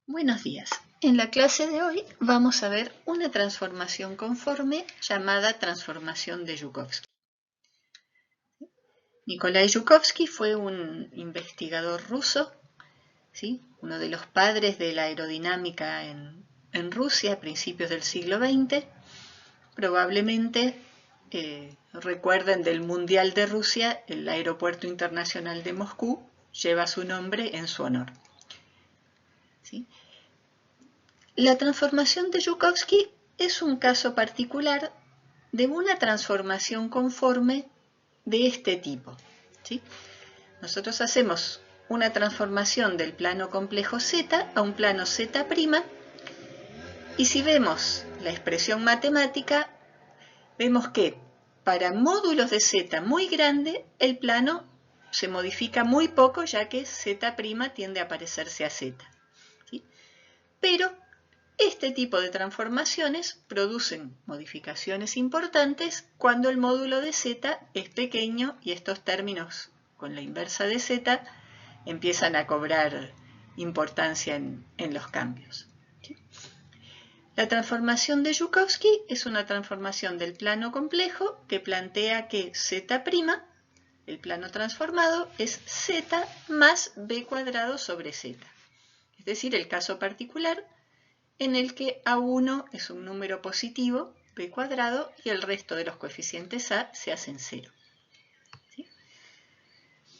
Buenos días. En la clase de hoy vamos a ver una transformación conforme llamada transformación de Joukowski. Nikolai Joukowski fue un investigador ruso, ¿sí? Uno de los padres de la aerodinámica en Rusia a principios del siglo XX. Probablemente recuerden del Mundial de Rusia, el Aeropuerto Internacional de Moscú lleva su nombre en su honor. ¿Sí? La transformación de Joukowski es un caso particular de una transformación conforme de este tipo. ¿Sí? Nosotros hacemos una transformación del plano complejo Z a un plano Z', y si vemos la expresión matemática, vemos que para módulos de Z muy grande, el plano se modifica muy poco, ya que Z' tiende a parecerse a Z. ¿Sí? Pero este tipo de transformaciones producen modificaciones importantes cuando el módulo de Z es pequeño y estos términos con la inversa de Z empiezan a cobrar importancia en los cambios. ¿Sí? La transformación de Joukowski es una transformación del plano complejo que plantea que Z', el plano transformado, es Z más B cuadrado sobre Z. Es decir, el caso particular en el que A1 es un número positivo, B cuadrado, y el resto de los coeficientes A se hacen 0. ¿Sí?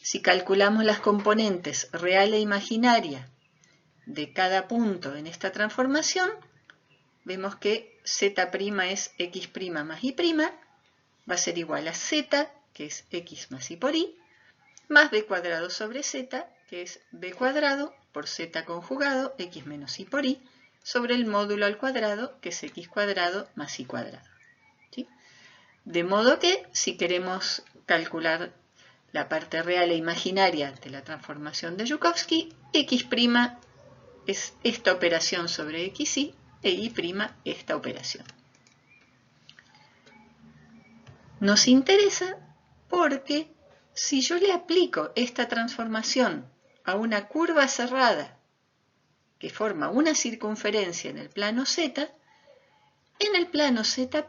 Si calculamos las componentes real e imaginaria de cada punto en esta transformación, vemos que Z' es X' más Y', va a ser igual a Z, que es X más Y por Y, más B cuadrado sobre Z, que es B cuadrado por Z conjugado, X menos Y por Y, sobre el módulo al cuadrado, que es X cuadrado más Y cuadrado. ¿Sí? De modo que, si queremos calcular la parte real e imaginaria de la transformación de Joukowski, X' es esta operación sobre XY e Y' esta operación. Nos interesa porque si yo le aplico esta transformación a una curva cerrada que forma una circunferencia en el plano Z, en el plano Z'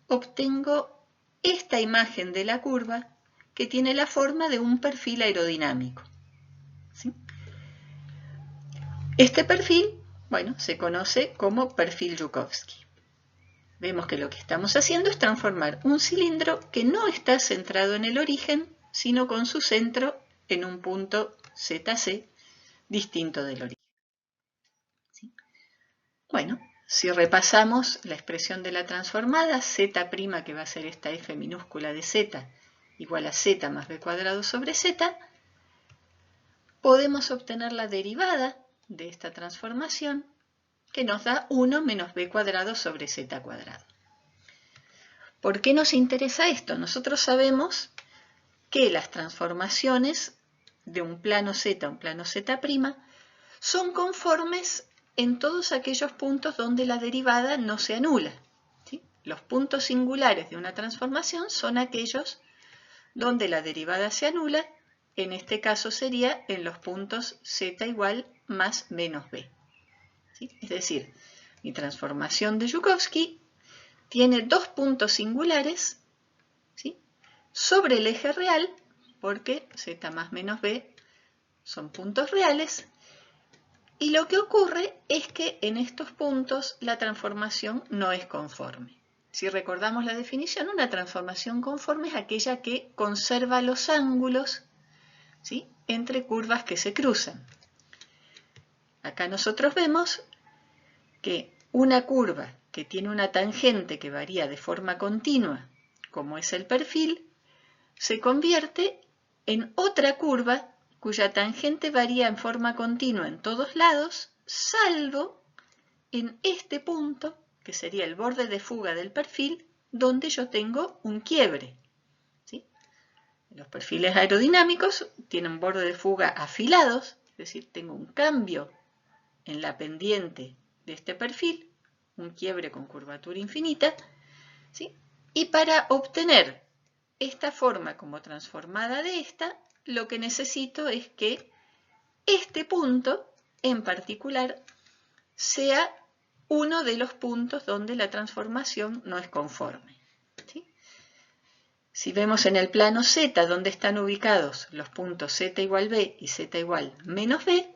obtengo esta imagen de la curva que tiene la forma de un perfil aerodinámico. ¿Sí? Este perfil, bueno, se conoce como perfil Joukowski. Vemos que lo que estamos haciendo es transformar un cilindro que no está centrado en el origen, sino con su centro en un punto ZC distinto del origen. ¿Sí? Bueno, si repasamos la expresión de la transformada, Z', que va a ser esta f minúscula de Z, igual a Z más B cuadrado sobre Z, podemos obtener la derivada de esta transformación, que nos da 1 menos B cuadrado sobre Z cuadrado. ¿Por qué nos interesa esto? Nosotros sabemos que las transformaciones de un plano Z a un plano Z' son conformes en todos aquellos puntos donde la derivada no se anula. ¿Sí? Los puntos singulares de una transformación son aquellos donde la derivada se anula, en este caso sería en los puntos Z igual más menos B. ¿Sí? Es decir, mi transformación de Joukowski tiene dos puntos singulares, ¿sí?, sobre el eje real, porque Z más menos B son puntos reales, y lo que ocurre es que en estos puntos la transformación no es conforme. Si recordamos la definición, una transformación conforme es aquella que conserva los ángulos, ¿sí?, entre curvas que se cruzan. Acá nosotros vemos que una curva que tiene una tangente que varía de forma continua, como es el perfil, se convierte en otra curva cuya tangente varía en forma continua en todos lados, salvo en este punto, que sería el borde de fuga del perfil, donde yo tengo un quiebre. ¿Sí? Los perfiles aerodinámicos tienen borde de fuga afilados, es decir, tengo un cambio en la pendiente de este perfil, un quiebre con curvatura infinita, ¿sí? Y para obtener esta forma como transformada de esta, lo que necesito es que este punto en particular sea uno de los puntos donde la transformación no es conforme. ¿Sí? Si vemos en el plano Z donde están ubicados los puntos Z igual B y Z igual menos B,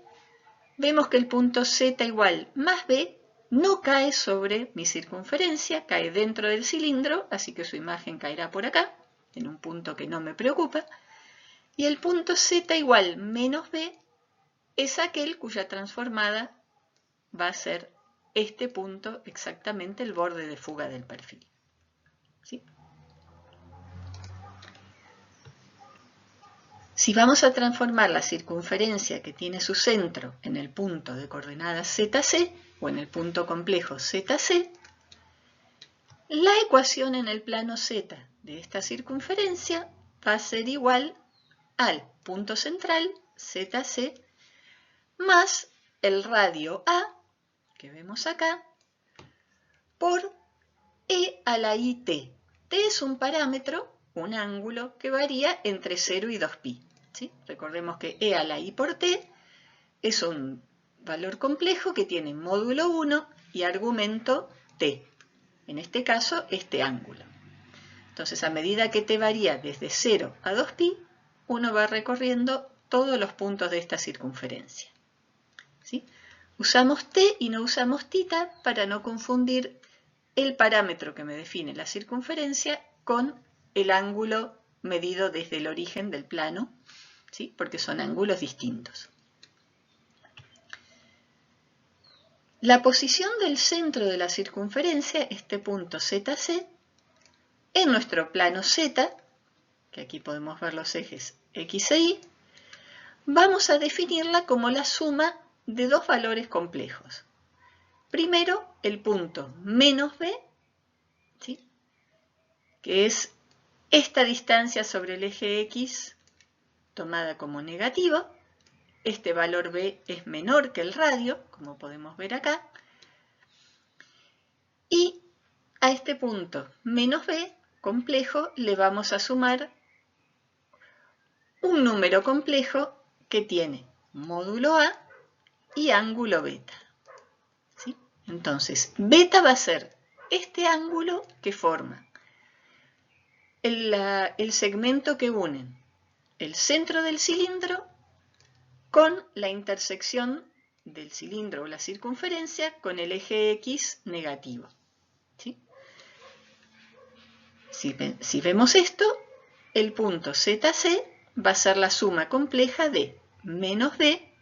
vemos que el punto Z igual más B no cae sobre mi circunferencia, cae dentro del cilindro, así que su imagen caerá por acá, en un punto que no me preocupa, y el punto Z igual menos B es aquel cuya transformada va a ser este punto, exactamente el borde de fuga del perfil. ¿Sí? Si vamos a transformar la circunferencia que tiene su centro en el punto de coordenadas ZC o en el punto complejo ZC, la ecuación en el plano Z de esta circunferencia va a ser igual al punto central ZC más el radio A, que vemos acá, por E a la IT. T es un parámetro, un ángulo, que varía entre 0 y 2π. ¿Sí? Recordemos que E a la I por T es un valor complejo que tiene módulo 1 y argumento T. En este caso, este ángulo. Entonces, a medida que T varía desde 0 a 2π, uno va recorriendo todos los puntos de esta circunferencia. ¿Sí? Usamos T y no usamos θ para no confundir el parámetro que me define la circunferencia con el ángulo medido desde el origen del plano, ¿sí? Porque son ángulos distintos. La posición del centro de la circunferencia, este punto ZC, en nuestro plano Z, que aquí podemos ver los ejes X e Y, vamos a definirla como la suma de dos valores complejos. Primero, el punto menos B, ¿sí? Que es esta distancia sobre el eje X tomada como negativa. Este valor B es menor que el radio, como podemos ver acá. Y a este punto menos B complejo le vamos a sumar un número complejo que tiene módulo A y ángulo beta. ¿Sí? Entonces, beta va a ser este ángulo que forma el segmento que une el centro del cilindro con la intersección del cilindro o la circunferencia con el eje X negativo. ¿Sí? Si vemos esto, el punto ZC va a ser la suma compleja de menos B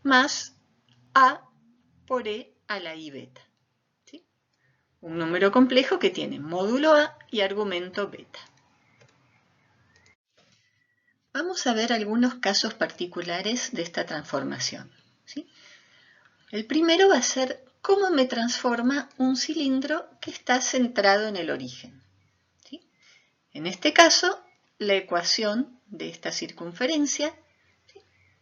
más A por E a la I beta. ¿Sí? Un número complejo que tiene módulo A y argumento beta. Vamos a ver algunos casos particulares de esta transformación. ¿Sí? El primero va a ser cómo me transforma un cilindro que está centrado en el origen. ¿Sí? En este caso, la ecuación de esta circunferencia, ¿sí?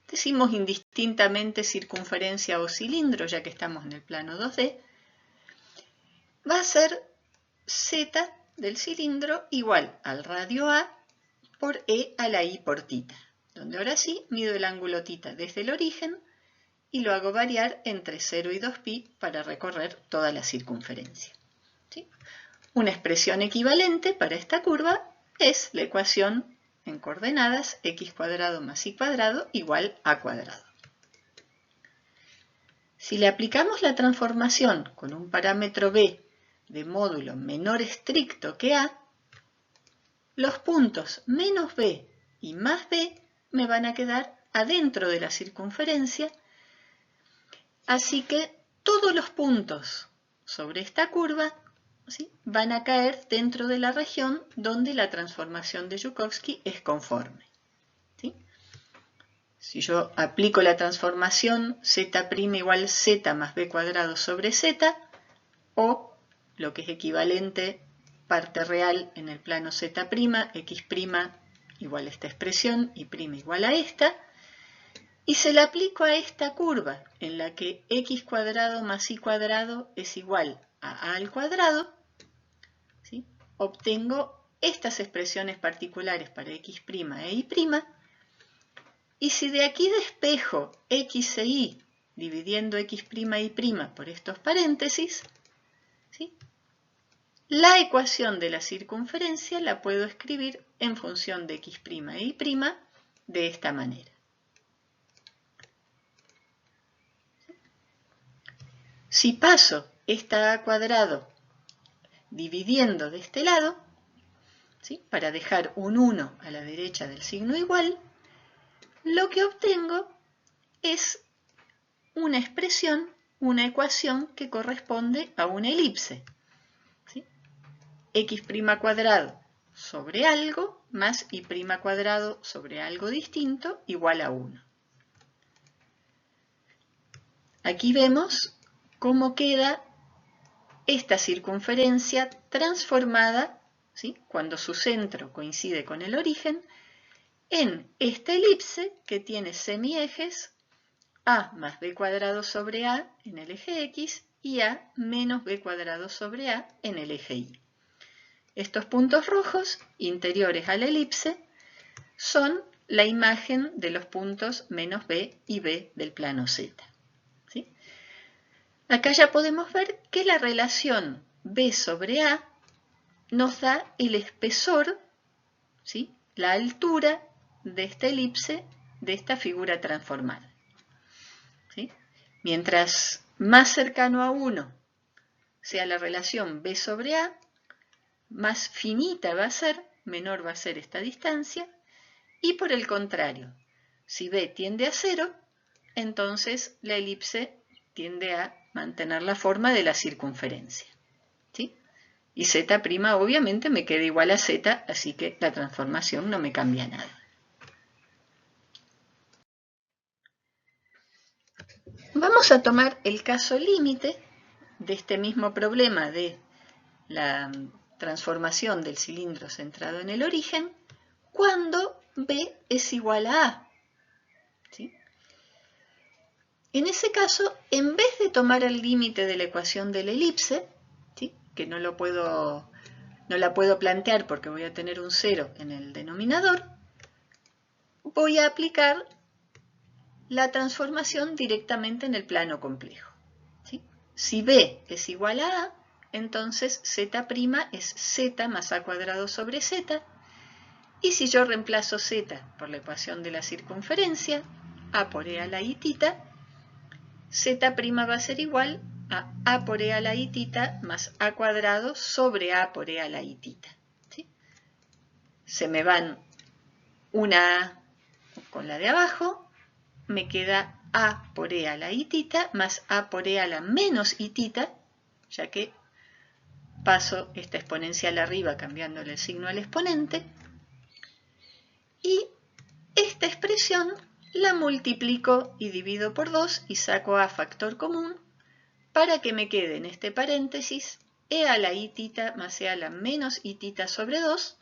Decimos indistintamente circunferencia o cilindro, ya que estamos en el plano 2D, va a ser z del cilindro igual al radio A por E a la I por θ, donde ahora sí mido el ángulo θ desde el origen y lo hago variar entre 0 y 2π para recorrer toda la circunferencia. ¿Sí? Una expresión equivalente para esta curva es la ecuación en coordenadas x cuadrado más y cuadrado igual a cuadrado. Si le aplicamos la transformación con un parámetro b de módulo menor estricto que a, los puntos menos b y más b me van a quedar adentro de la circunferencia, así que todos los puntos sobre esta curva, ¿sí?, van a caer dentro de la región donde la transformación de Joukowski es conforme. ¿Sí? Si yo aplico la transformación z' igual z más b cuadrado sobre z, o lo que es equivalente parte real en el plano z', x' igual a esta expresión y prima igual a esta, y se la aplico a esta curva en la que x cuadrado más y cuadrado es igual a al cuadrado, ¿sí?, obtengo estas expresiones particulares para x' e y', y si de aquí despejo x e y dividiendo x' y' por estos paréntesis, ¿sí? La ecuación de la circunferencia la puedo escribir en función de x' e y' de esta manera. Si paso esta a cuadrado dividiendo de este lado, ¿sí?, para dejar un 1 a la derecha del signo igual, lo que obtengo es una expresión, una ecuación que corresponde a una elipse, ¿sí? X' cuadrado sobre algo más y' cuadrado sobre algo distinto igual a 1. Aquí vemos cómo queda esta circunferencia transformada, ¿sí?, cuando su centro coincide con el origen, en esta elipse que tiene semiejes a más b cuadrado sobre a en el eje x y a menos b cuadrado sobre a en el eje y. Estos puntos rojos interiores a la elipse son la imagen de los puntos menos b y b del plano z. ¿Sí? Acá ya podemos ver que la relación b sobre a nos da el espesor, ¿sí?, la altura de esta elipse, de esta figura transformada. ¿Sí? Mientras más cercano a 1 sea la relación b sobre a, más finita va a ser, menor va a ser esta distancia, y por el contrario, si b tiende a 0, entonces la elipse tiende a mantener la forma de la circunferencia. ¿Sí? Y z' obviamente me queda igual a z, así que la transformación no me cambia nada. Vamos a tomar el caso límite de este mismo problema de la transformación del cilindro centrado en el origen cuando b es igual a a. ¿Sí? En ese caso, en vez de tomar el límite de la ecuación de la elipse, ¿sí?, que no la puedo plantear porque voy a tener un 0 en el denominador, voy a aplicar la transformación directamente en el plano complejo. ¿Sí? Si b es igual a a, entonces z' es z más a cuadrado sobre z, y si yo reemplazo z por la ecuación de la circunferencia, a por e a la i tita, z' va a ser igual a por e a la i tita más a cuadrado sobre a por e a la i tita. ¿Sí? Se me van una a con la de abajo, me queda a por e a la i tita más a por e a la menos i tita, ya que paso esta exponencial arriba cambiándole el signo al exponente, y esta expresión la multiplico y divido por 2 y saco a factor común para que me quede en este paréntesis e a la i tita más e a la menos i tita sobre 2,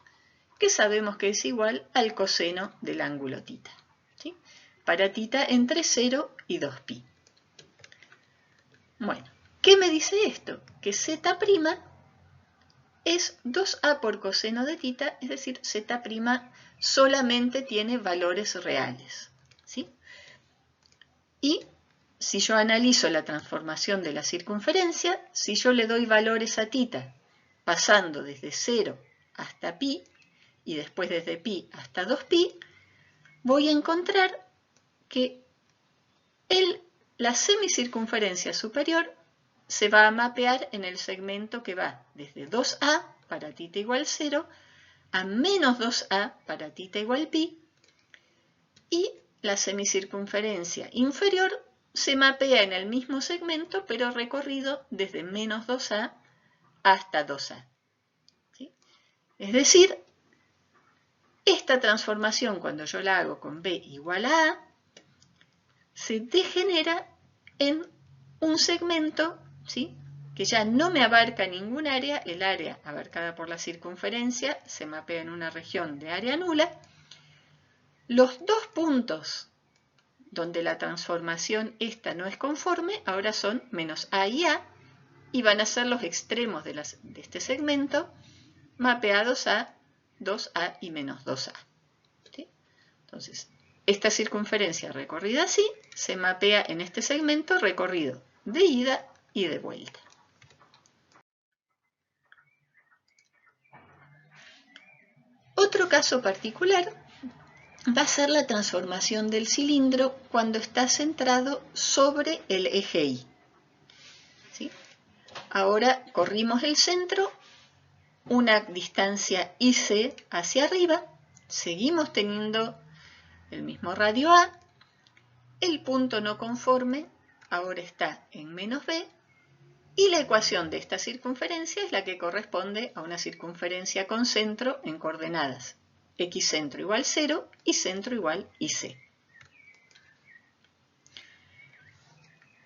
que sabemos que es igual al coseno del ángulo tita. ¿Sí? Para tita entre 0 y 2pi. Bueno, ¿qué me dice esto? Que z' es 2a por coseno de tita, es decir, z' solamente tiene valores reales. ¿Sí? Y si yo analizo la transformación de la circunferencia, si yo le doy valores a tita pasando desde 0 hasta pi y después desde pi hasta 2pi, voy a encontrar que la semicircunferencia superior se va a mapear en el segmento que va desde 2a para tita igual 0 a menos 2a para tita igual pi, y la semicircunferencia inferior se mapea en el mismo segmento pero recorrido desde menos 2a hasta 2a. ¿Sí? Es decir, esta transformación cuando yo la hago con b igual a a, se degenera en un segmento, ¿sí?, que ya no me abarca ningún área, el área abarcada por la circunferencia se mapea en una región de área nula. Los dos puntos donde la transformación esta no es conforme ahora son menos a y van a ser los extremos de este segmento mapeados a 2a y menos 2a. ¿Sí? Entonces, esta circunferencia recorrida así se mapea en este segmento recorrido de ida y de vuelta. Otro caso particular va a ser la transformación del cilindro cuando está centrado sobre el eje Y. ¿Sí? Ahora corrimos el centro, una distancia IC hacia arriba, seguimos teniendo el mismo radio A, el punto no conforme ahora está en menos B, y la ecuación de esta circunferencia es la que corresponde a una circunferencia con centro en coordenadas x centro igual 0 y centro igual IC.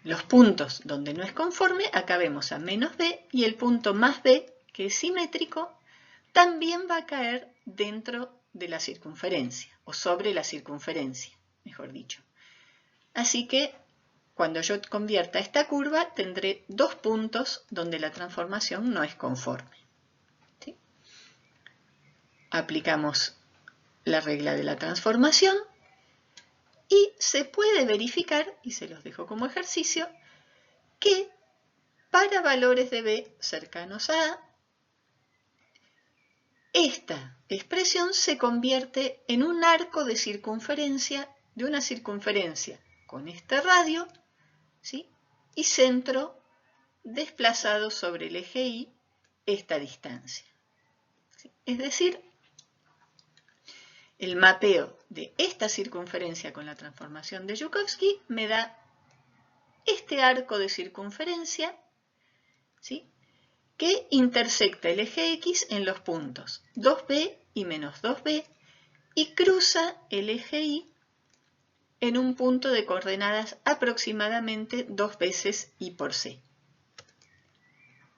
Los puntos donde no es conforme, acá vemos a menos B, y el punto más B, que es simétrico, también va a caer dentro de la circunferencia, o sobre la circunferencia, mejor dicho. Así que cuando yo convierta esta curva, tendré dos puntos donde la transformación no es conforme. ¿Sí? Aplicamos la regla de la transformación y se puede verificar, y se los dejo como ejercicio, que para valores de B cercanos a A, esta expresión se convierte en un arco de circunferencia de una circunferencia con este radio, ¿sí? Y centro desplazado sobre el eje Y esta distancia. ¿Sí? Es decir, el mapeo de esta circunferencia con la transformación de Joukowski me da este arco de circunferencia, ¿sí? Que intersecta el eje X en los puntos 2B y menos 2B y cruza el eje Y en un punto de coordenadas aproximadamente 2 veces Y por C.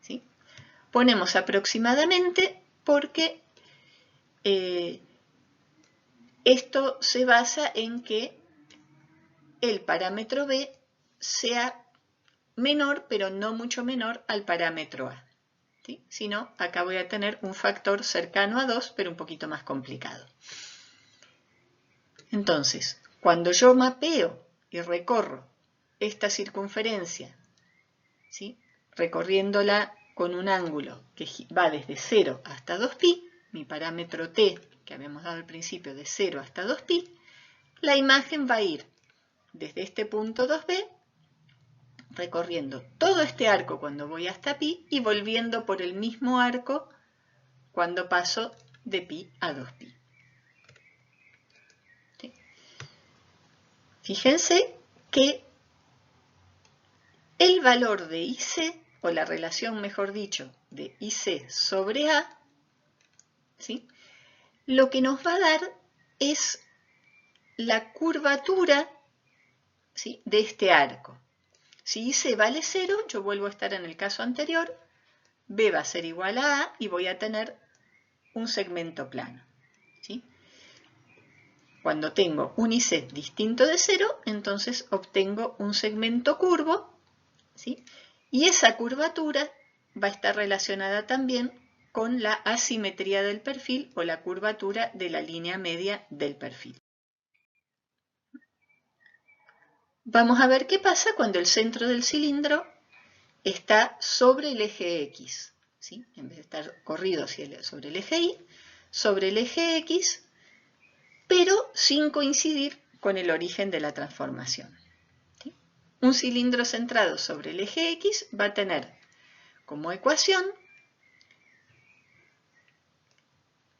¿Sí? Ponemos aproximadamente porque esto se basa en que el parámetro B sea menor, pero no mucho menor al parámetro A. ¿Sí? Si no, acá voy a tener un factor cercano a 2, pero un poquito más complicado. Entonces, cuando yo mapeo y recorro esta circunferencia, ¿sí? Recorriéndola con un ángulo que va desde 0 hasta 2pi, mi parámetro t, que habíamos dado al principio, de 0 hasta 2pi, la imagen va a ir desde este punto 2b, recorriendo todo este arco cuando voy hasta pi y volviendo por el mismo arco cuando paso de pi a 2pi. ¿Sí? Fíjense que el valor de IC, o la relación, mejor dicho, de IC sobre A, ¿sí? Lo que nos va a dar es la curvatura, ¿sí? De este arco. Si IC vale 0, yo vuelvo a estar en el caso anterior, B va a ser igual a A y voy a tener un segmento plano. ¿Sí? Cuando tengo un IC distinto de 0, entonces obtengo un segmento curvo, ¿sí? Y esa curvatura va a estar relacionada también con la asimetría del perfil o la curvatura de la línea media del perfil. Vamos a ver qué pasa cuando el centro del cilindro está sobre el eje X, ¿sí? En vez de estar corrido sobre el eje Y, sobre el eje X, pero sin coincidir con el origen de la transformación. ¿Sí? Un cilindro centrado sobre el eje X va a tener como ecuación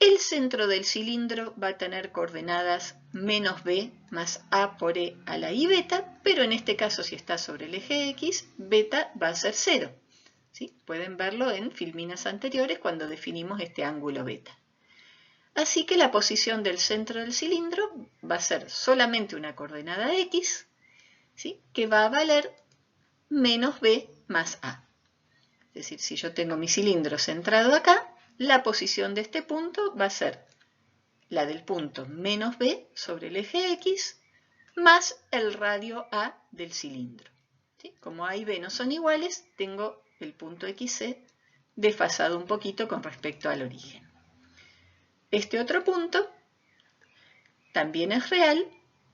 el centro del cilindro va a tener coordenadas menos b más a por e a la i beta, pero en este caso si está sobre el eje X, beta va a ser 0. ¿Sí? Pueden verlo en filminas anteriores cuando definimos este ángulo beta. Así que la posición del centro del cilindro va a ser solamente una coordenada x, ¿sí? Que va a valer menos b más a. Es decir, si yo tengo mi cilindro centrado acá, la posición de este punto va a ser la del punto menos b sobre el eje x más el radio a del cilindro. ¿Sí? Como a y b no son iguales, tengo el punto xc desfasado un poquito con respecto al origen. Este otro punto también es real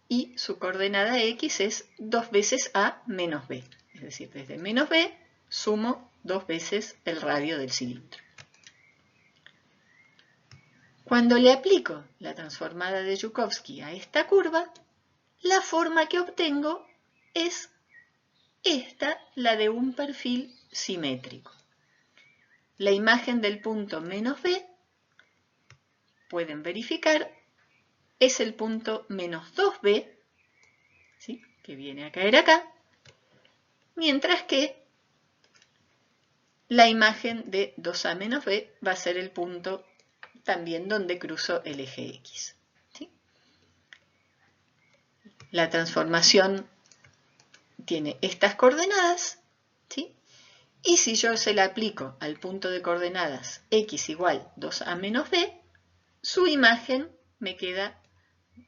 y su coordenada x es 2 veces a menos b. Es decir, desde menos b sumo 2 veces el radio del cilindro. Cuando le aplico la transformada de Joukowski a esta curva, la forma que obtengo es esta, la de un perfil simétrico. La imagen del punto menos b, pueden verificar, es el punto menos 2b, ¿sí?, que viene a caer acá, mientras que la imagen de 2a menos b va a ser el punto también donde cruzo el eje x, ¿sí? La transformación tiene estas coordenadas, ¿sí?, y si yo se la aplico al punto de coordenadas x igual 2a menos b, su imagen me queda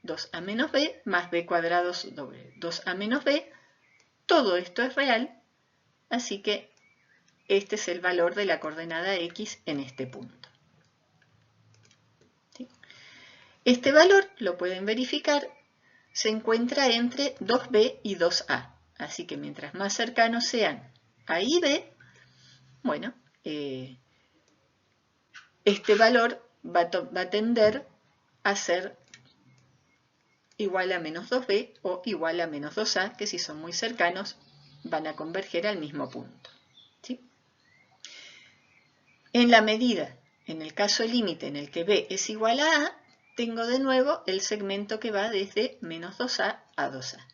2a menos b más b cuadrado sobre 2a menos b. Todo esto es real, así que este es el valor de la coordenada x en este punto. ¿Sí? Este valor, lo pueden verificar, se encuentra entre 2b y 2a. Así que mientras más cercanos sean a y b, bueno, este valor va a tender a ser igual a menos 2b o igual a menos 2a, que si son muy cercanos van a converger al mismo punto. ¿Sí? En la medida, en el caso límite en el que b es igual a a, tengo de nuevo el segmento que va desde menos 2a a 2a.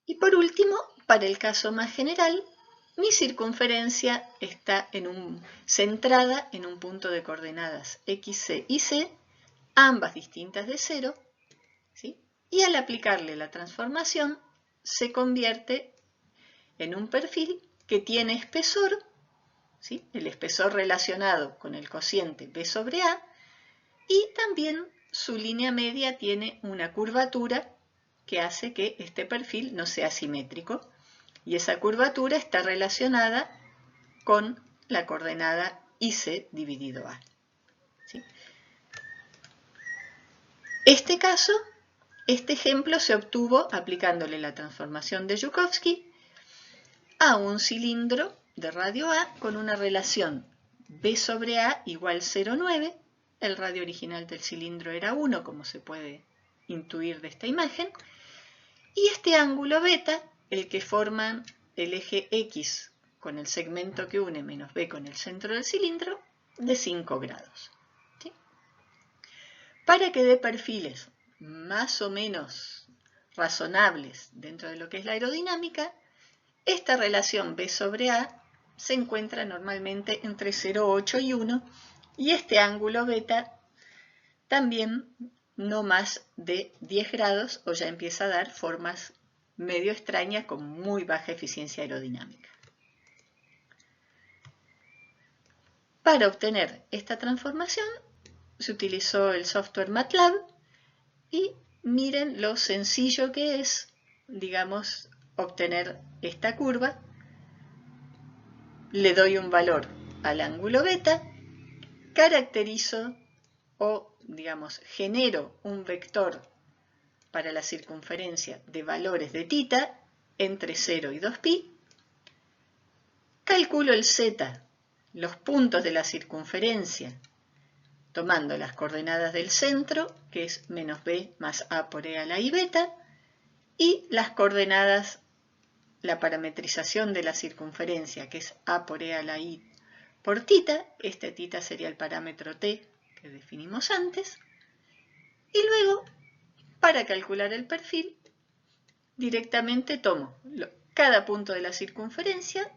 Y por último, para el caso más general, mi circunferencia está centrada en un punto de coordenadas x, c y c, ambas distintas de 0, ¿sí?, y al aplicarle la transformación se convierte en un perfil que tiene espesor, ¿sí?, el espesor relacionado con el cociente b sobre a, y también su línea media tiene una curvatura que hace que este perfil no sea simétrico, y esa curvatura está relacionada con la coordenada IC dividido A. ¿Sí? Este ejemplo se obtuvo aplicándole la transformación de Joukowski a un cilindro de radio A con una relación B sobre A igual 0,9. El radio original del cilindro era 1, como se puede intuir de esta imagen. Y este ángulo beta, el que forman el eje X con el segmento que une menos B con el centro del cilindro, de 5 grados. ¿Sí? Para que dé perfiles más o menos razonables dentro de lo que es la aerodinámica, esta relación B sobre A se encuentra normalmente entre 0,8 y 1, y este ángulo beta también no más de 10 grados, o ya empieza a dar formas medio extrañas con muy baja eficiencia aerodinámica. Para obtener esta transformación se utilizó el software MATLAB y miren lo sencillo que es, digamos, obtener esta curva. Le doy un valor al ángulo beta, caracterizo o, digamos, genero un vector para la circunferencia de valores de θ entre 0 y 2pi, calculo el z, los puntos de la circunferencia, tomando las coordenadas del centro, que es menos b más a por e a la i beta, y las coordenadas, la parametrización de la circunferencia, que es a por e a la i por θ, este θ sería el parámetro t que definimos antes, y luego, para calcular el perfil, directamente tomo cada punto de la circunferencia,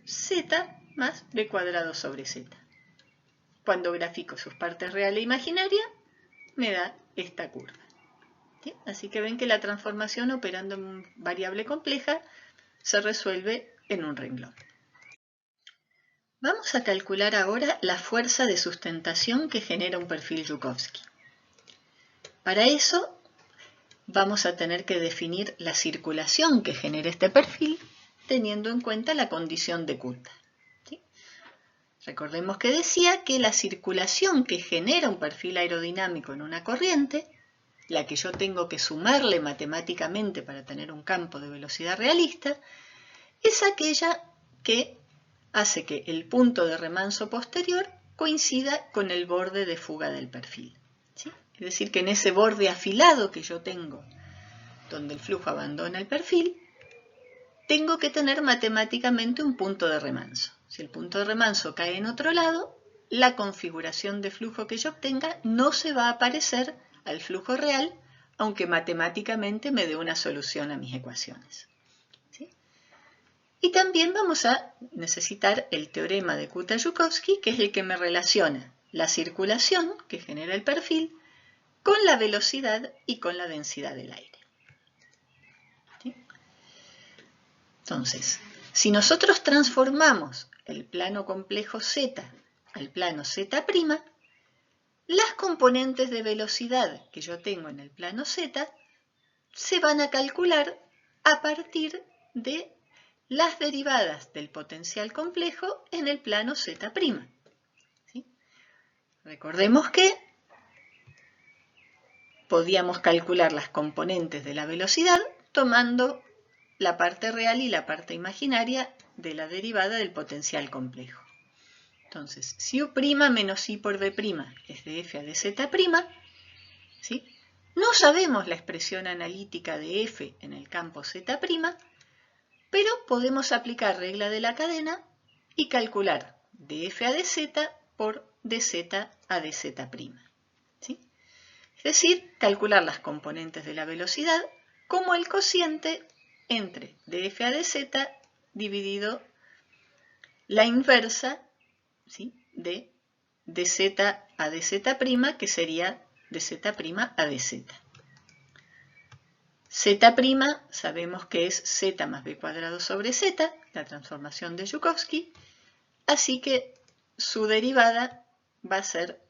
z más b cuadrado sobre z. Cuando grafico sus partes real e imaginaria, me da esta curva. ¿Sí? Así que ven que la transformación operando en variable compleja se resuelve en un renglón. Vamos a calcular ahora la fuerza de sustentación que genera un perfil Joukowski. Para eso vamos a tener que definir la circulación que genera este perfil teniendo en cuenta la condición de Coulthard. ¿Sí? Recordemos que decía que la circulación que genera un perfil aerodinámico en una corriente, la que yo tengo que sumarle matemáticamente para tener un campo de velocidad realista, es aquella que hace que el punto de remanso posterior coincida con el borde de fuga del perfil. ¿Sí? Es decir, que en ese borde afilado que yo tengo, donde el flujo abandona el perfil, tengo que tener matemáticamente un punto de remanso. Si el punto de remanso cae en otro lado, la configuración de flujo que yo obtenga no se va a parecer al flujo real, aunque matemáticamente me dé una solución a mis ecuaciones. ¿Sí? Y también vamos a necesitar el teorema de Kuta-Joukowski, que es el que me relaciona la circulación que genera el perfil con la velocidad y con la densidad del aire. ¿Sí? Entonces, si nosotros transformamos el plano complejo Z al plano Z', las componentes de velocidad que yo tengo en el plano Z se van a calcular a partir de las derivadas del potencial complejo en el plano Z'. ¿Sí? Recordemos que podíamos calcular las componentes de la velocidad tomando la parte real y la parte imaginaria de la derivada del potencial complejo. Entonces, si U' menos I por B' es de F a de Z', ¿sí? No sabemos la expresión analítica de F en el campo Z', pero podemos aplicar regla de la cadena y calcular dF a dz por dz a dz'. ¿Sí? Es decir, calcular las componentes de la velocidad como el cociente entre dF a dz dividido la inversa, ¿sí?, de dz a dz', que sería dz' a dz. Z' sabemos que es z más b cuadrado sobre z, la transformación de Joukowski, así que su derivada va a ser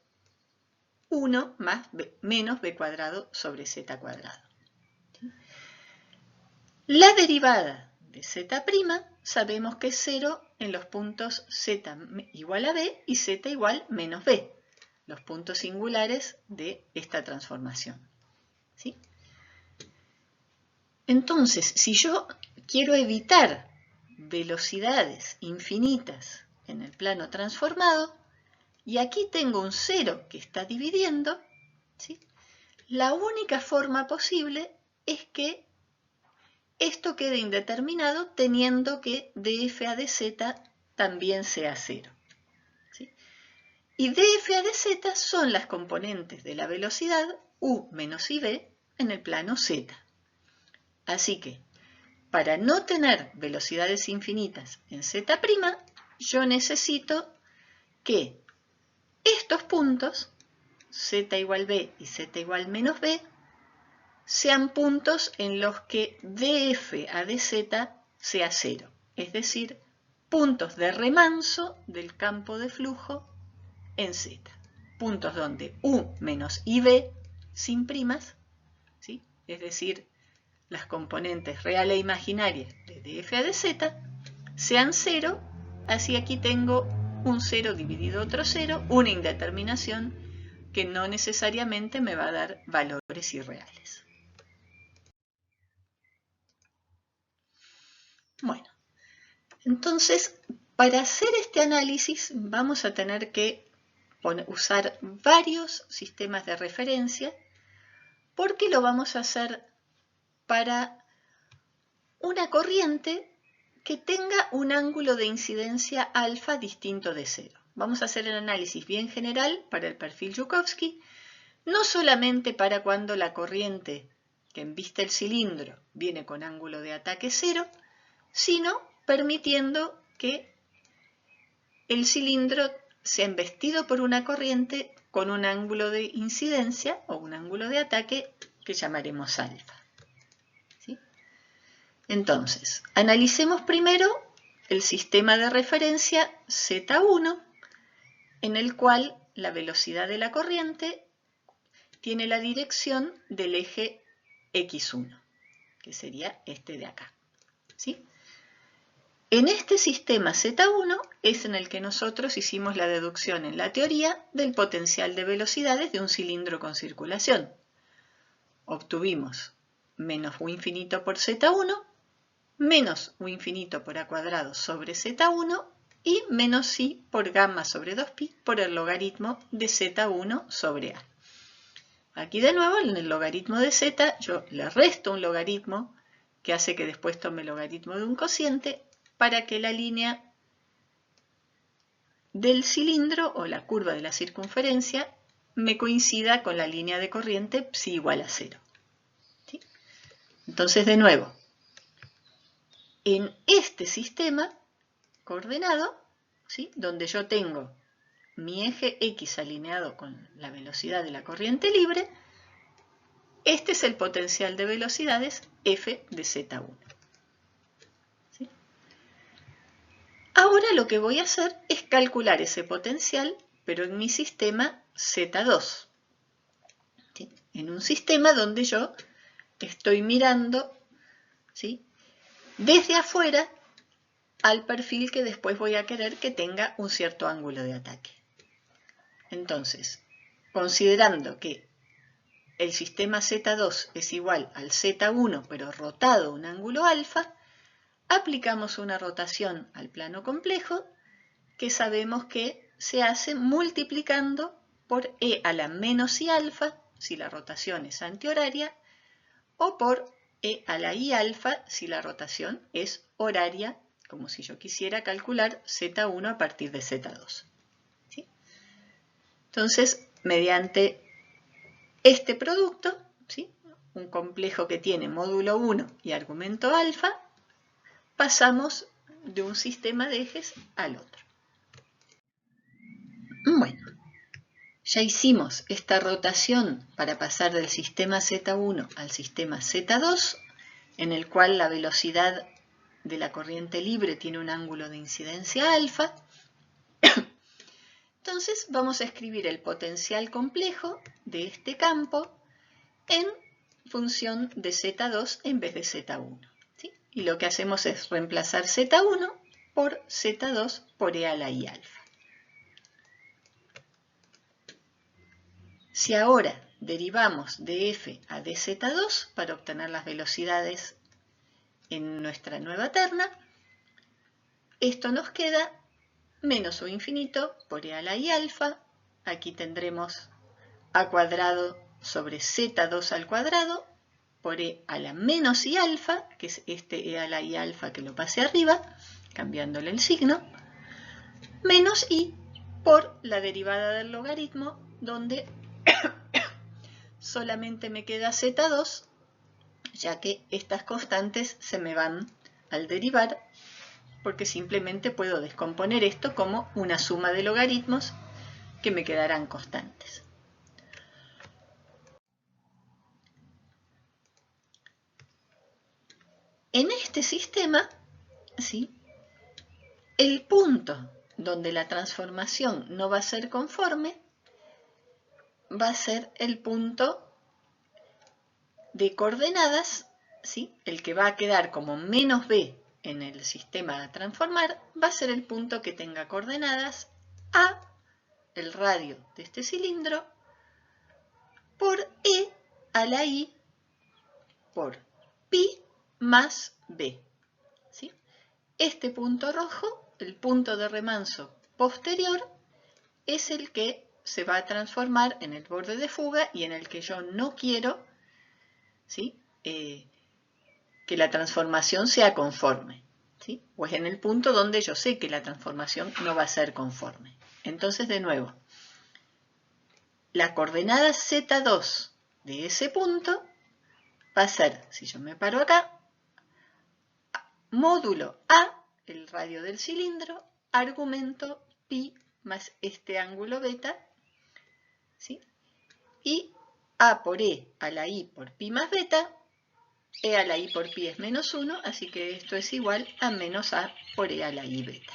1 más b, menos b cuadrado sobre z cuadrado. La derivada de z' sabemos que es 0 en los puntos z igual a b y z igual menos b, los puntos singulares de esta transformación. ¿Sí? Entonces, si yo quiero evitar velocidades infinitas en el plano transformado, y aquí tengo un 0 que está dividiendo, ¿sí?, la única forma posible es que esto quede indeterminado teniendo que dF a dz también sea 0. ¿Sí? Y dF a dz son las componentes de la velocidad U menos IB en el plano Z. Así que, para no tener velocidades infinitas en Z', yo necesito que estos puntos, Z igual B y Z igual menos B, sean puntos en los que dF a dz sea 0, es decir, puntos de remanso del campo de flujo en Z. Puntos donde U menos IB sin primas, ¿sí?, es decir, las componentes real e imaginarias de dF a dz sean 0, así aquí tengo un 0 dividido otro 0, una indeterminación que no necesariamente me va a dar valores irreales. Bueno, entonces, para hacer este análisis vamos a tener que usar varios sistemas de referencia, porque lo vamos a hacer para una corriente que tenga un ángulo de incidencia alfa distinto de 0. Vamos a hacer el análisis bien general para el perfil Joukowski, no solamente para cuando la corriente que embiste el cilindro viene con ángulo de ataque 0, sino permitiendo que el cilindro sea embestido por una corriente con un ángulo de incidencia o un ángulo de ataque que llamaremos alfa. ¿Sí? Entonces, analicemos primero el sistema de referencia Z1, en el cual la velocidad de la corriente tiene la dirección del eje X1, que sería este de acá. ¿Sí? En este sistema Z1 es en el que nosotros hicimos la deducción en la teoría del potencial de velocidades de un cilindro con circulación. Obtuvimos menos u infinito por Z1, menos u infinito por a cuadrado sobre Z1 y menos i por gamma sobre 2pi por el logaritmo de Z1 sobre a. Aquí de nuevo en el logaritmo de z yo le resto un logaritmo que hace que después tome el logaritmo de un cociente para que la línea del cilindro o la curva de la circunferencia me coincida con la línea de corriente psi igual a 0. ¿Sí? Entonces, de nuevo, en este sistema coordenado, ¿sí?, donde yo tengo mi eje X alineado con la velocidad de la corriente libre, este es el potencial de velocidades f de Z1. ¿Sí? Ahora lo que voy a hacer es calcular ese potencial, pero en mi sistema Z2. ¿Sí? En un sistema donde yo estoy mirando, ¿sí?, desde afuera al perfil que después voy a querer que tenga un cierto ángulo de ataque. Entonces, considerando que el sistema Z2 es igual al Z1 pero rotado un ángulo alfa, aplicamos una rotación al plano complejo que sabemos que se hace multiplicando por e a la menos i alfa si la rotación es antihoraria o por e a la i alfa si la rotación es horaria, como si yo quisiera calcular Z1 a partir de Z2. ¿Sí? Entonces, mediante este producto, ¿sí?, un complejo que tiene módulo 1 y argumento alfa, pasamos de un sistema de ejes al otro. Bueno, ya hicimos esta rotación para pasar del sistema Z1 al sistema Z2, en el cual la velocidad de la corriente libre tiene un ángulo de incidencia alfa. Entonces vamos a escribir el potencial complejo de este campo en función de Z2 en vez de Z1. ¿Sí? Y lo que hacemos es reemplazar Z1 por Z2 por e a la i alfa. Si ahora derivamos de f a dz2 para obtener las velocidades en nuestra nueva terna, esto nos queda menos u infinito por e a la i alfa. Aquí tendremos a cuadrado sobre z2 al cuadrado por e a la menos i alfa, que es este e a la i alfa que lo pase arriba, cambiándole el signo, menos i por la derivada del logaritmo, donde solamente me queda z2, ya que estas constantes se me van al derivar, porque simplemente puedo descomponer esto como una suma de logaritmos que me quedarán constantes. En este sistema, ¿sí?, el punto donde la transformación no va a ser conforme va a ser el punto de coordenadas, ¿sí?, el que va a quedar como menos b en el sistema a transformar, va a ser el punto que tenga coordenadas a, el radio de este cilindro, por e a la i por pi más b. ¿Sí? Este punto rojo, el punto de remanso posterior, es el que se va a transformar en el borde de fuga y en el que yo no quiero, ¿sí?, que la transformación sea conforme. ¿Sí? Pues en el punto donde yo sé que la transformación no va a ser conforme. Entonces, de nuevo, la coordenada Z2 de ese punto va a ser, si yo me paro acá, módulo A, el radio del cilindro, argumento pi más este ángulo beta, ¿sí?, y A por E a la I por pi más beta, E a la I por pi es menos 1, así que esto es igual a menos A por E a la I beta.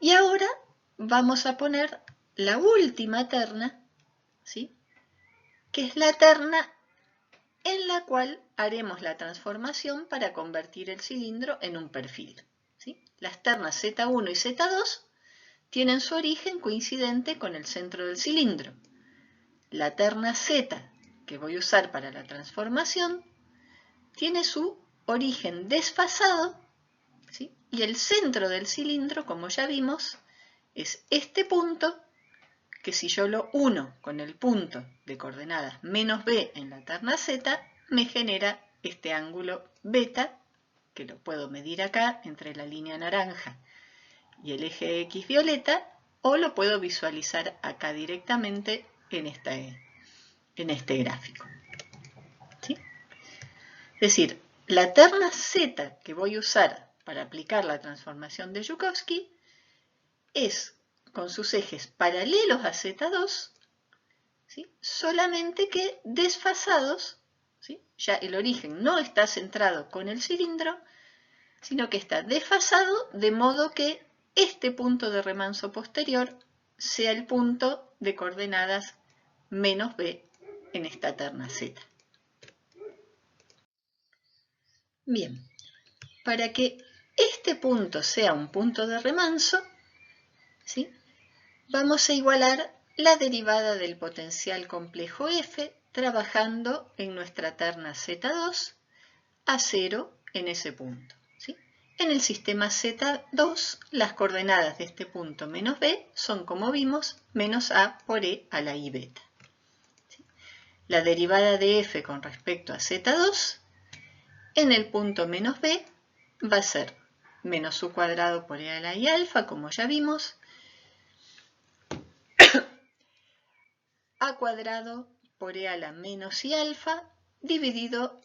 Y ahora vamos a poner la última terna, ¿sí?, que es la terna en la cual haremos la transformación para convertir el cilindro en un perfil. ¿Sí? Las ternas Z1 y Z2 tienen su origen coincidente con el centro del cilindro. La terna Z que voy a usar para la transformación tiene su origen desfasado, ¿sí? Y el centro del cilindro, como ya vimos, es este punto, que si yo lo uno con el punto de coordenadas menos b en la terna Z, me genera este ángulo beta, que lo puedo medir acá entre la línea naranja y el eje X violeta, o lo puedo visualizar acá directamente en este gráfico. ¿Sí? Es decir, la terna Z que voy a usar para aplicar la transformación de Joukowski es con sus ejes paralelos a Z2, ¿sí? Solamente que desfasados, ¿sí? Ya el origen no está centrado con el cilindro, sino que está desfasado de modo que este punto de remanso posterior sea el punto de coordenadas menos b en esta terna Z. Bien, para que este punto sea un punto de remanso, ¿sí? Vamos a igualar la derivada del potencial complejo F trabajando en nuestra terna Z2 a 0 en ese punto. ¿Sí? En el sistema Z2, las coordenadas de este punto menos B son, como vimos, menos A por E a la I beta. ¿Sí? La derivada de F con respecto a Z2 en el punto menos B va a ser menos U cuadrado por E a la I alfa, como ya vimos, A cuadrado por E a la menos I alfa dividido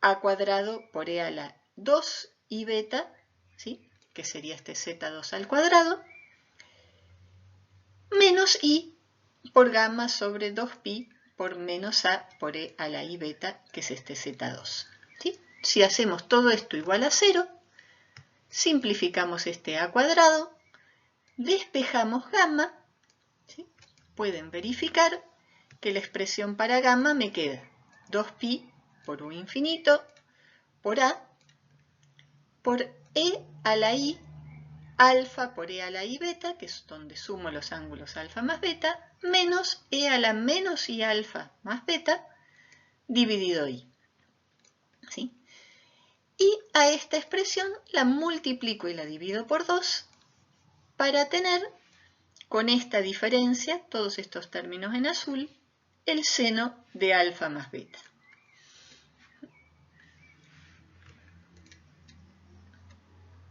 A cuadrado por E a la 2 I beta, ¿sí? Que sería este Z2 al cuadrado, menos I por gamma sobre 2pi por menos A por E a la I beta, que es este Z2. ¿Sí? Si hacemos todo esto igual a 0, simplificamos este A cuadrado, despejamos gamma, ¿sí? Pueden verificar que la expresión para gamma me queda 2pi por U infinito por A por E a la I alfa por E a la I beta, que es donde sumo los ángulos alfa más beta, menos E a la menos I alfa más beta dividido I. ¿Sí? Y a esta expresión la multiplico y la divido por 2 para tener, con esta diferencia, todos estos términos en azul, el seno de alfa más beta.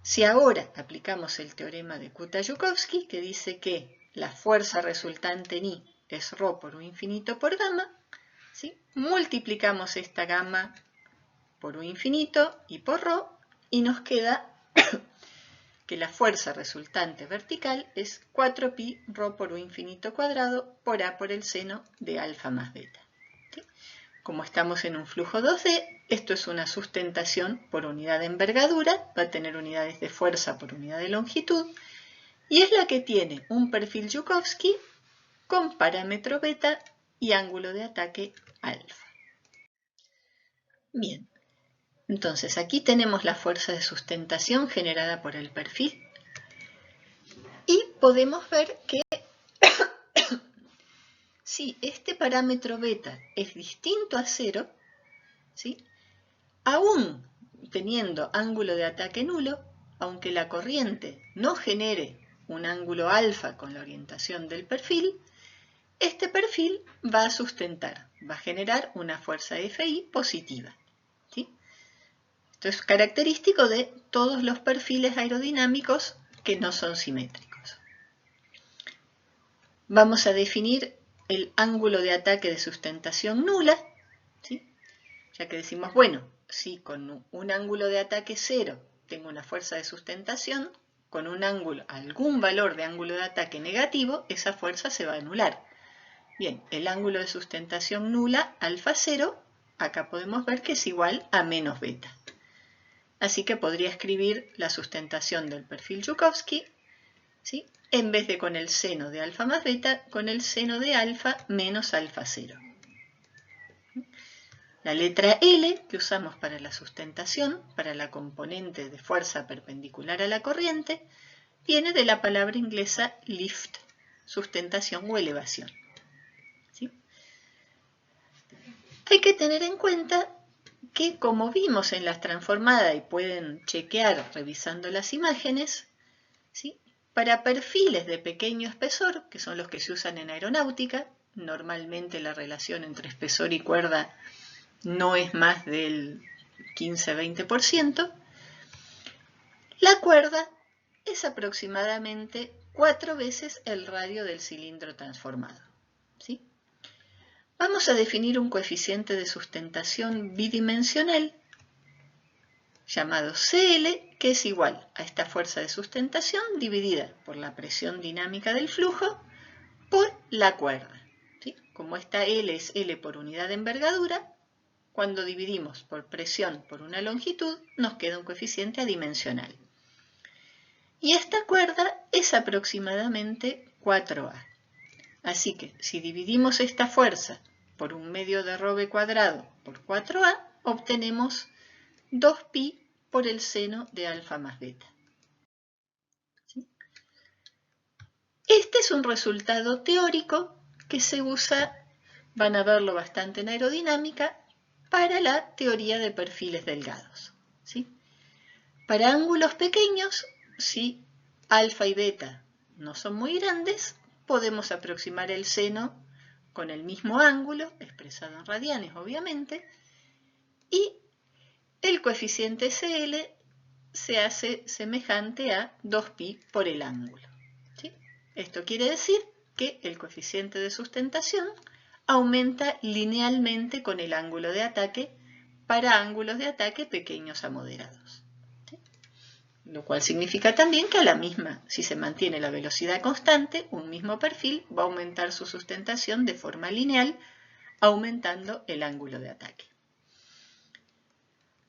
Si ahora aplicamos el teorema de Kutta-Joukowski, que dice que la fuerza resultante en I es ρ por U infinito por gamma, ¿sí? Multiplicamos esta gamma por U infinito y por ρ, y nos queda que la fuerza resultante vertical es 4pi ρ por U infinito cuadrado por A por el seno de alfa más beta. ¿Sí? Como estamos en un flujo 2D, esto es una sustentación por unidad de envergadura, va a tener unidades de fuerza por unidad de longitud, y es la que tiene un perfil Joukowski con parámetro beta y ángulo de ataque alfa. Bien, entonces aquí tenemos la fuerza de sustentación generada por el perfil, y podemos ver que si este parámetro beta es distinto a 0, ¿sí? Aún teniendo ángulo de ataque nulo, aunque la corriente no genere un ángulo alfa con la orientación del perfil, este perfil va a sustentar, va a generar una fuerza Fi positiva. ¿Sí? Esto es característico de todos los perfiles aerodinámicos que no son simétricos. Vamos a definir el ángulo de ataque de sustentación nula, ¿sí? Ya que decimos, bueno, si con un ángulo de ataque 0 tengo una fuerza de sustentación, con un ángulo, algún valor de ángulo de ataque negativo, esa fuerza se va a anular. Bien, el ángulo de sustentación nula, alfa 0, acá podemos ver que es igual a menos beta. Así que podría escribir la sustentación del perfil Joukowski, ¿sí? En vez de con el seno de alfa más beta, con el seno de alfa menos alfa 0. La letra L que usamos para la sustentación, para la componente de fuerza perpendicular a la corriente, viene de la palabra inglesa lift, sustentación o elevación. ¿Sí? Hay que tener en cuenta que, como vimos en las transformadas y pueden chequear revisando las imágenes, ¿sí? Para perfiles de pequeño espesor, que son los que se usan en aeronáutica, normalmente la relación entre espesor y cuerda no es más del 15-20%, la cuerda es aproximadamente 4 veces el radio del cilindro transformado. ¿Sí? Vamos a definir un coeficiente de sustentación bidimensional llamado CL, que es igual a esta fuerza de sustentación dividida por la presión dinámica del flujo por la cuerda. ¿Sí? Como esta L es L por unidad de envergadura, cuando dividimos por presión por una longitud, nos queda un coeficiente adimensional. Y esta cuerda es aproximadamente 4A. Así que si dividimos esta fuerza por un medio de Robe cuadrado por 4A, obtenemos 2pi por el seno de alfa más beta. ¿Sí? Este es un resultado teórico que se usa, van a verlo bastante en aerodinámica, para la teoría de perfiles delgados. ¿Sí? Para ángulos pequeños, si alfa y beta no son muy grandes, podemos aproximar el seno con el mismo ángulo, expresado en radianes obviamente, y el coeficiente CL se hace semejante a 2pi por el ángulo. ¿Sí? Esto quiere decir que el coeficiente de sustentación aumenta linealmente con el ángulo de ataque para ángulos de ataque pequeños a moderados. ¿Sí? Lo cual significa también que a la misma, si se mantiene la velocidad constante, un mismo perfil va a aumentar su sustentación de forma lineal, aumentando el ángulo de ataque.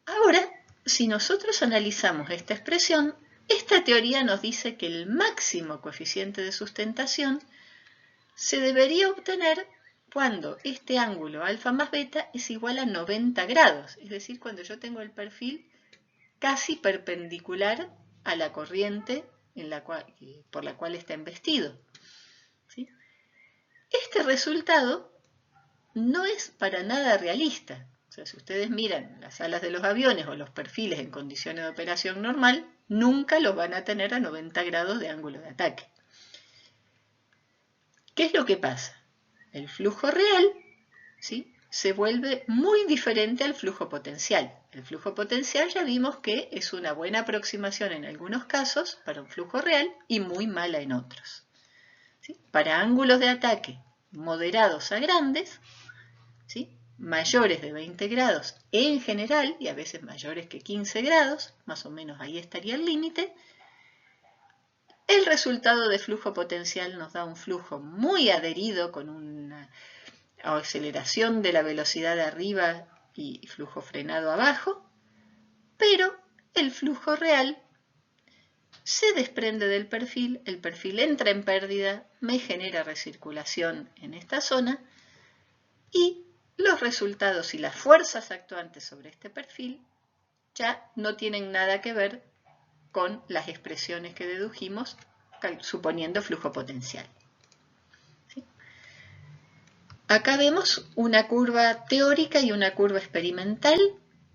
Ahora, si nosotros analizamos esta expresión, esta teoría nos dice que el máximo coeficiente de sustentación se debería obtener cuando este ángulo alfa más beta es igual a 90 grados, es decir, cuando yo tengo el perfil casi perpendicular a la corriente por la cual está embestido. ¿Sí? Este resultado no es para nada realista. O sea, si ustedes miran las alas de los aviones o los perfiles en condiciones de operación normal, nunca los van a tener a 90 grados de ángulo de ataque. ¿Qué es lo que pasa? El flujo real, ¿sí?, se vuelve muy diferente al flujo potencial. El flujo potencial ya vimos que es una buena aproximación en algunos casos para un flujo real y muy mala en otros. ¿Sí? Para ángulos de ataque moderados a grandes, ¿sí?, mayores de 20 grados en general, y a veces mayores que 15 grados, más o menos ahí estaría el límite, el resultado de flujo potencial nos da un flujo muy adherido con una aceleración de la velocidad de arriba y flujo frenado abajo, pero el flujo real se desprende del perfil, el perfil entra en pérdida, me genera recirculación en esta zona y los resultados y las fuerzas actuantes sobre este perfil ya no tienen nada que ver con las expresiones que dedujimos suponiendo flujo potencial. ¿Sí? Acá vemos una curva teórica y una curva experimental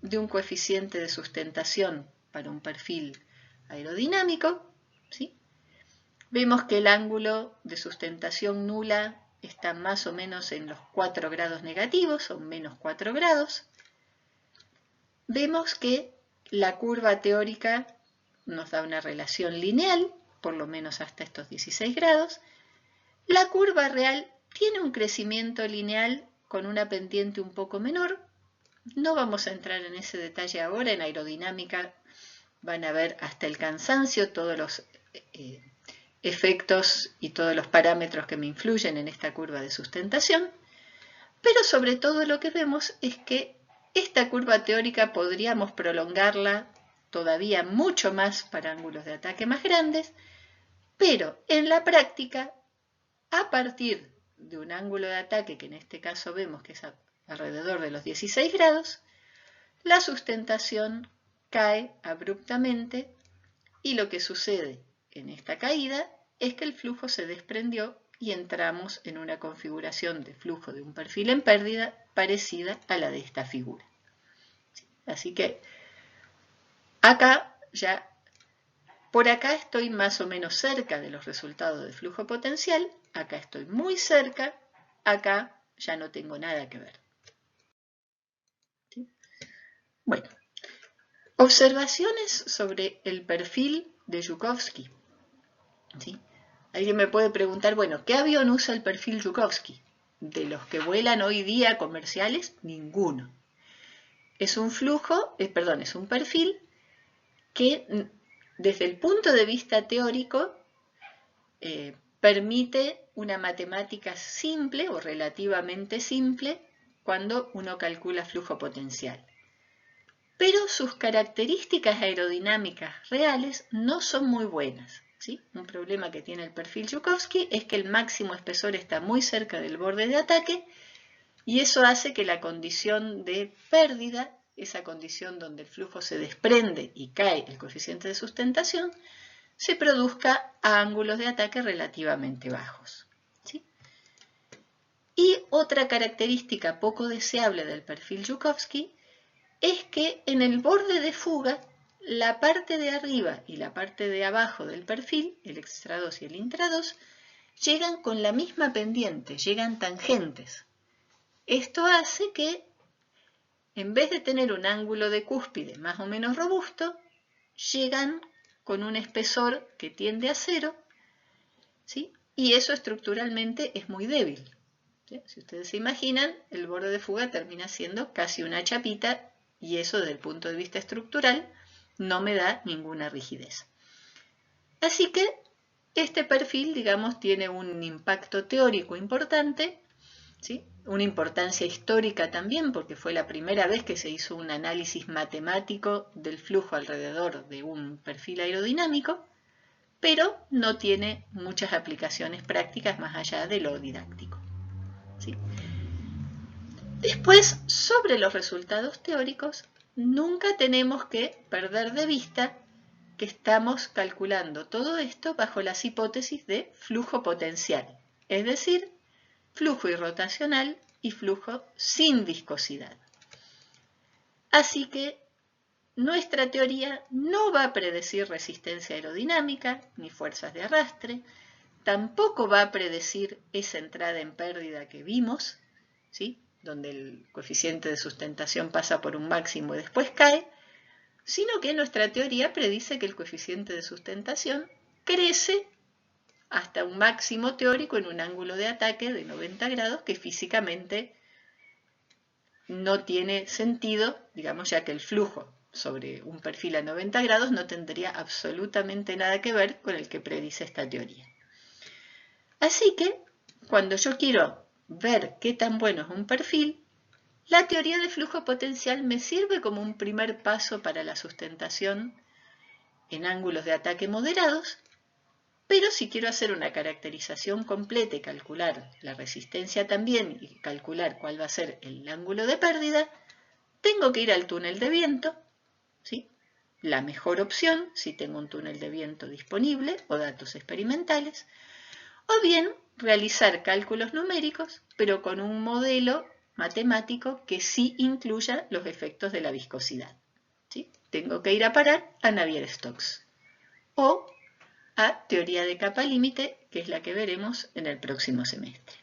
de un coeficiente de sustentación para un perfil aerodinámico. ¿Sí? Vemos que el ángulo de sustentación nula está más o menos en los 4 grados negativos, o menos 4 grados. Vemos que la curva teórica nos da una relación lineal, por lo menos hasta estos 16 grados. La curva real tiene un crecimiento lineal con una pendiente un poco menor. No vamos a entrar en ese detalle ahora, en aerodinámica van a ver hasta el cansancio todos los efectos y todos los parámetros que me influyen en esta curva de sustentación, pero sobre todo lo que vemos es que esta curva teórica podríamos prolongarla todavía mucho más para ángulos de ataque más grandes, pero en la práctica, a partir de un ángulo de ataque que en este caso vemos que es alrededor de los 16 grados, la sustentación cae abruptamente y lo que sucede en esta caída es que el flujo se desprendió y entramos en una configuración de flujo de un perfil en pérdida parecida a la de esta figura. Así que acá ya, por acá estoy más o menos cerca de los resultados de flujo potencial, acá estoy muy cerca, acá ya no tengo nada que ver. ¿Sí? Bueno, observaciones sobre el perfil de Joukowski. ¿Sí? Alguien me puede preguntar, bueno, ¿qué avión usa el perfil Joukowski? De los que vuelan hoy día comerciales, ninguno. Es un flujo, es un perfil que desde el punto de vista teórico permite una matemática simple o relativamente simple cuando uno calcula flujo potencial. Pero sus características aerodinámicas reales no son muy buenas. ¿Sí? Un problema que tiene el perfil Joukowski es que el máximo espesor está muy cerca del borde de ataque y eso hace que la condición de pérdida, esa condición donde el flujo se desprende y cae el coeficiente de sustentación, se produzca a ángulos de ataque relativamente bajos. ¿Sí? Y otra característica poco deseable del perfil Joukowski es que en el borde de fuga, la parte de arriba y la parte de abajo del perfil, el extra2 y el intra2, llegan con la misma pendiente, llegan tangentes. Esto hace que, en vez de tener un ángulo de cúspide más o menos robusto, llegan con un espesor que tiende a 0, ¿sí? Y eso estructuralmente es muy débil. ¿Sí? Si ustedes se imaginan, el borde de fuga termina siendo casi una chapita y eso desde el punto de vista estructural no me da ninguna rigidez. Así que este perfil, digamos, tiene un impacto teórico importante, ¿sí? Una importancia histórica también, porque fue la primera vez que se hizo un análisis matemático del flujo alrededor de un perfil aerodinámico, pero no tiene muchas aplicaciones prácticas más allá de lo didáctico. ¿Sí? Después, sobre los resultados teóricos, nunca tenemos que perder de vista que estamos calculando todo esto bajo las hipótesis de flujo potencial, es decir, flujo irrotacional y flujo sin viscosidad. Así que nuestra teoría no va a predecir resistencia aerodinámica ni fuerzas de arrastre, tampoco va a predecir esa entrada en pérdida que vimos, ¿sí? Donde el coeficiente de sustentación pasa por un máximo y después cae, sino que nuestra teoría predice que el coeficiente de sustentación crece hasta un máximo teórico en un ángulo de ataque de 90 grados que físicamente no tiene sentido, digamos, ya que el flujo sobre un perfil a 90 grados no tendría absolutamente nada que ver con el que predice esta teoría. Así que, cuando yo quiero ver qué tan bueno es un perfil, la teoría de flujo potencial me sirve como un primer paso para la sustentación en ángulos de ataque moderados, pero si quiero hacer una caracterización completa y calcular la resistencia también y calcular cuál va a ser el ángulo de pérdida, tengo que ir al túnel de viento, ¿sí? La mejor opción si tengo un túnel de viento disponible o datos experimentales, o bien realizar cálculos numéricos, pero con un modelo matemático que sí incluya los efectos de la viscosidad. ¿Sí? Tengo que ir a parar a Navier-Stokes o a teoría de capa límite, que es la que veremos en el próximo semestre.